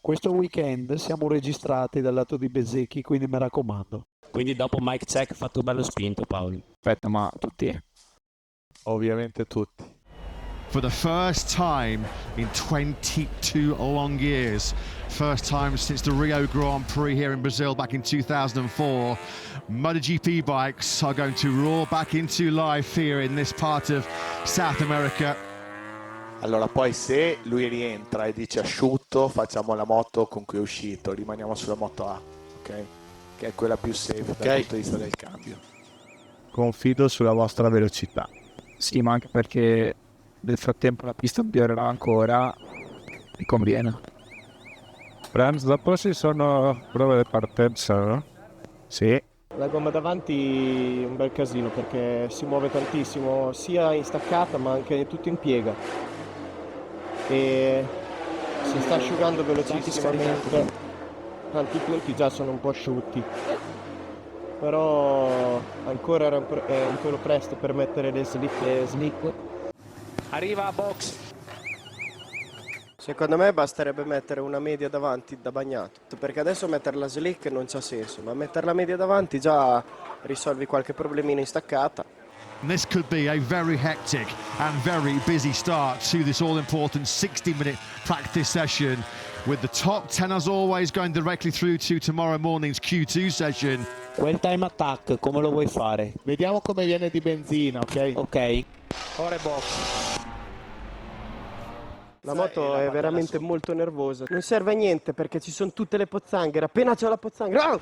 Questo weekend siamo registrati dal lato di Bezzecchi, quindi mi raccomando. Quindi dopo Mike Check fatto bello spinto, Paolo. Aspetta, ma tutti? Ovviamente tutti. For the first time in 22 long years, first time since the Rio Grand Prix here in Brazil back in 2004, MotoGP bikes are going to roar back into life here in this part of South America. Allora poi se lui rientra e dice asciutto, facciamo la moto con cui è uscito, rimaniamo sulla moto A, ok? Che è quella più safe dal punto di vista del cambio. Confido sulla vostra velocità. Sì, ma anche perché nel frattempo la pista migliorerà ancora, mi conviene. Franz, dopo ci sono prove di partenza, no? Sì. La gomma davanti è un bel casino perché si muove tantissimo, sia in staccata ma anche tutto in piega. E si sta asciugando velocissimamente, tanti punti già sono un po' asciutti. Però ancora è un pelo presto per mettere le slick. Arriva a box. Secondo me basterebbe mettere una media davanti da bagnato, perché adesso mettere la slick non c'ha senso, ma mettere la media davanti già risolvi qualche problemino in staccata. This could be a very hectic and very busy start to this all-important 60-minute practice session, with the top 10 as always going directly through to tomorrow morning's Q2 session. Quel time attack, come lo vuoi fare? Vediamo come viene di benzina, ok? Ok. Ora è box. La moto è veramente molto nervosa, non serve a niente perché ci sono tutte le pozzanghere, appena c'è la pozzanghera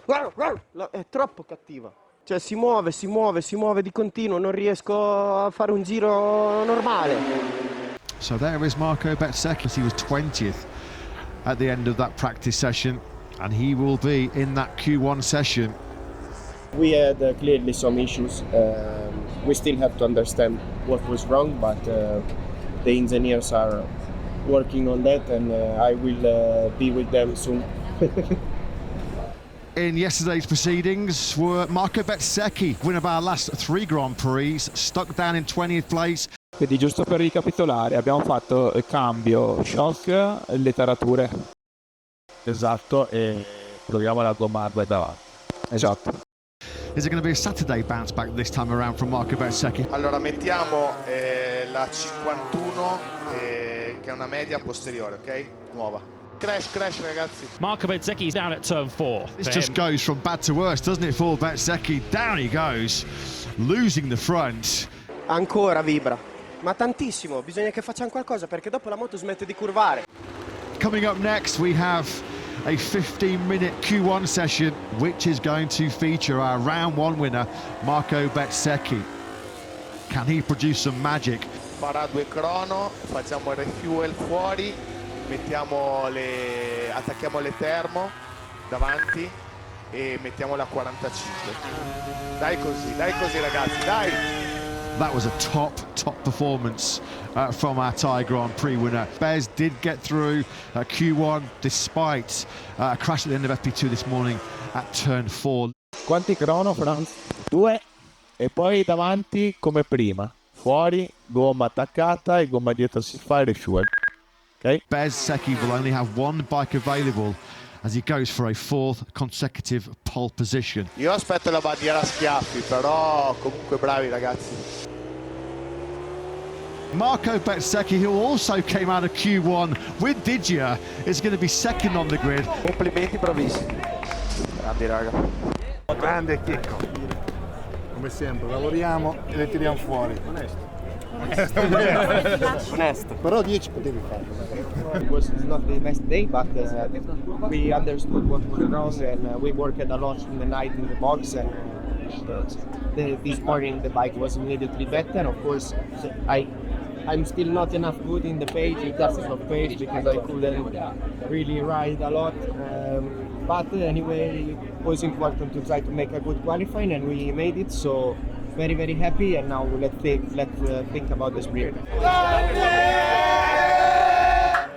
è troppo cattiva. Cioè si muove di continuo, non riesco a fare un giro normale. So there is Marco Bezzecchi. He was 20th at the end of that practice session, and he will be in that Q1 session. We had clearly some issues. We still have to understand what was wrong, but the engineers are working on that, and I will be with them soon. In yesterday's proceedings were Marco Bezzecchi, winner of our last 3 Grand Prix, stuck down in 20th place. Quindi giusto per ricapitolare, abbiamo fatto il cambio, shock, le tarature. Esatto, e proviamo la gomma hardware davanti. Esatto. Is it going to be a Saturday bounce back this time around from Marco Bezzecchi? Allora mettiamo la 51 che è una media posteriore, ok? Nuova. Crash ragazzi. Marco Bezzecchi is down at turn 4. This just goes from bad to worse, doesn't it, for Bezzecchi? Down he goes, losing the front. Ancora vibra, ma tantissimo, bisogna che facciamo qualcosa perché dopo la moto smette di curvare. Coming up next we have a 15-minute Q1 session which is going to feature our round 1 winner, Marco Bezzecchi. Can he produce some magic? Farà 2 crono, facciamo il refuel fuori, attacchiamo le termo davanti e mettiamo la 45. Dai così ragazzi, dai! That was a top performance from our Thai Grand Prix winner. Bez did get through Q1 despite a crash at the end of FP2 this morning at turn 4. Quanti crono, Franz? 2. E poi davanti come prima. Fuori, gomma attaccata e gomma dietro si fa il refuel. Okay. Bezzecchi will only have 1 bike available as he goes for a 4th consecutive pole position. Io aspetto la bandiera a schiaffi, però comunque bravi ragazzi. Marco Bezzecchi, who also came out of Q1 with Digia, is going to be second on the grid. Complimenti, bravissimi. Grandi raga. Grande chicco. Come sempre, lavoriamo e le tiriamo fuori. Onesto. Però 10 potevi fare. It was not the best day, but we understood what was wrong and we worked a lot in the night in the box and this morning the bike was immediately better. Of course, I'm still not enough good in the page, in classes of page, because I couldn't really ride a lot. But anyway, it was important to try to make a good qualifying and we made it, so very happy, and now let's think about the sprint.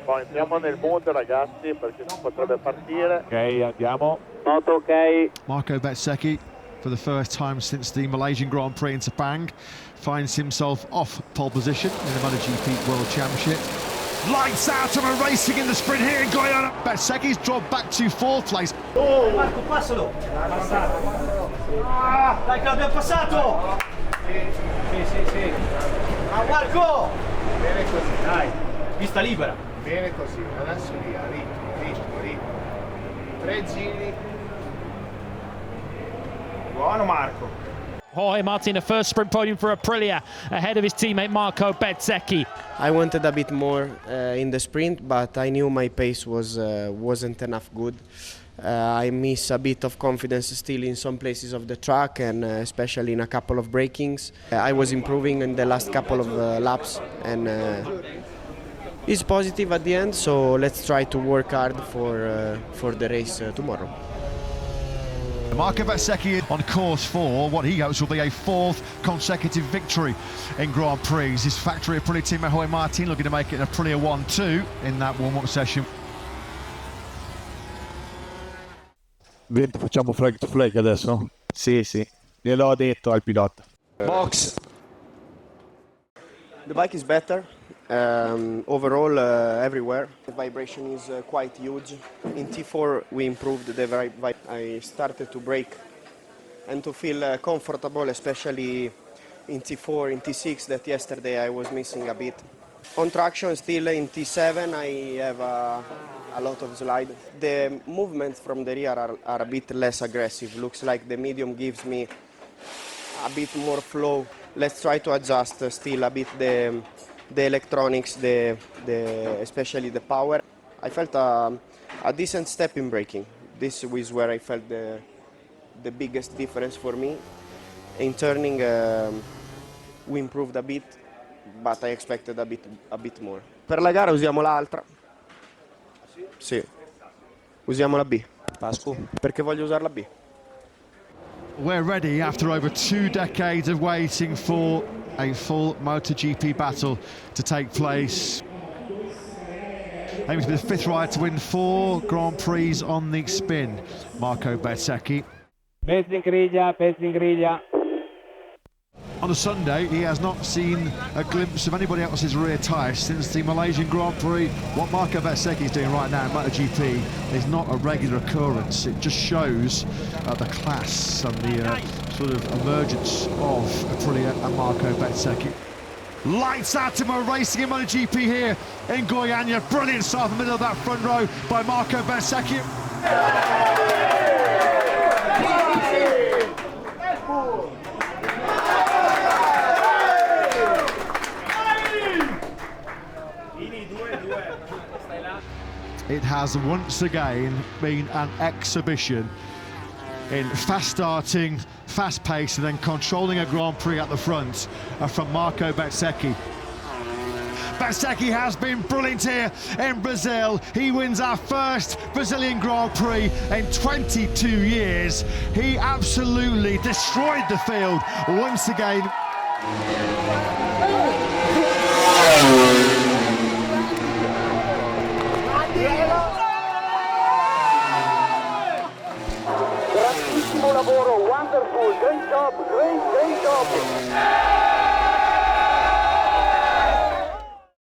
Poi entriamo nel mood ragazzi perché non potrebbe partire. Ok, andiamo. Moto ok. Marco Bezzecchi, for the first time since the Malaysian Grand Prix in Sepang, finds himself off pole position in the MotoGP World Championship. Lights out and we're racing in the sprint here in Guyana. Bezzecchi's dropped back to 4th place. Marco, passalo! Dai che l'abbiamo passato! Sì. Ah, Marco! Bene così. Dai, pista libera. Bene così. Adesso via, ritmo. 3 giri. Buono Marco. Jorge Martin, the first sprint podium for Aprilia, ahead of his teammate Marco Bezzecchi. I wanted a bit more in the sprint, but I knew my pace wasn't enough good. I miss a bit of confidence still in some places of the track, and especially in a couple of breakings. I was improving in the last couple of laps, and it's positive at the end, so let's try to work hard for the race tomorrow. Marco Bezzecchi on course for what he hopes will be a 4th consecutive victory in Grand Prix. His factory Aprilia teammate Jorge Martin looking to make it an Aprilia 1-2 in that warm-up session. Facciamo flag to flag adesso? Sì, gliel'ho detto al pilota. Box. The bike is better overall everywhere. The vibration is quite huge. In T4 we improved the I started to brake and to feel comfortable, especially in T4, in T6 that yesterday I was missing a bit. On traction still in T7 I have a lot of slide. The movements from the rear are a bit less aggressive. Looks like the medium gives me a bit more flow. Let's try to adjust still a bit the electronics, especially the power. I felt a decent step in braking. This is where I felt the biggest difference for me. In turning, we improved a bit, but I expected a bit more. Per la gara usiamo l'altra. Sì. Usiamo la B. Pascu. Perché voglio usare la B. We're ready after over 2 decades of waiting for a full MotoGP battle to take place. Aiming to be the 5th rider to win 4 Grand Prix on the spin, Marco Bezzecchi. Pezzi in griglia. On a Sunday, he has not seen a glimpse of anybody else's rear tyre since the Malaysian Grand Prix. What Marco Bezzecchi is doing right now in MotoGP is not a regular occurrence. It just shows the class and the sort of emergence of Aprilia and Marco Bezzecchi. Lights out and we're racing in MotoGP here in Guyana. Brilliant start in the middle of that front row by Marco Bezzecchi. It has once again been an exhibition in fast starting, fast pace, and then controlling a Grand Prix at the front from Marco Bezzecchi. Bezzecchi has been brilliant here in Brazil. He wins our first Brazilian Grand Prix in 22 years. He absolutely destroyed the field once again. Grandissimo lavoro, wonderful, great job.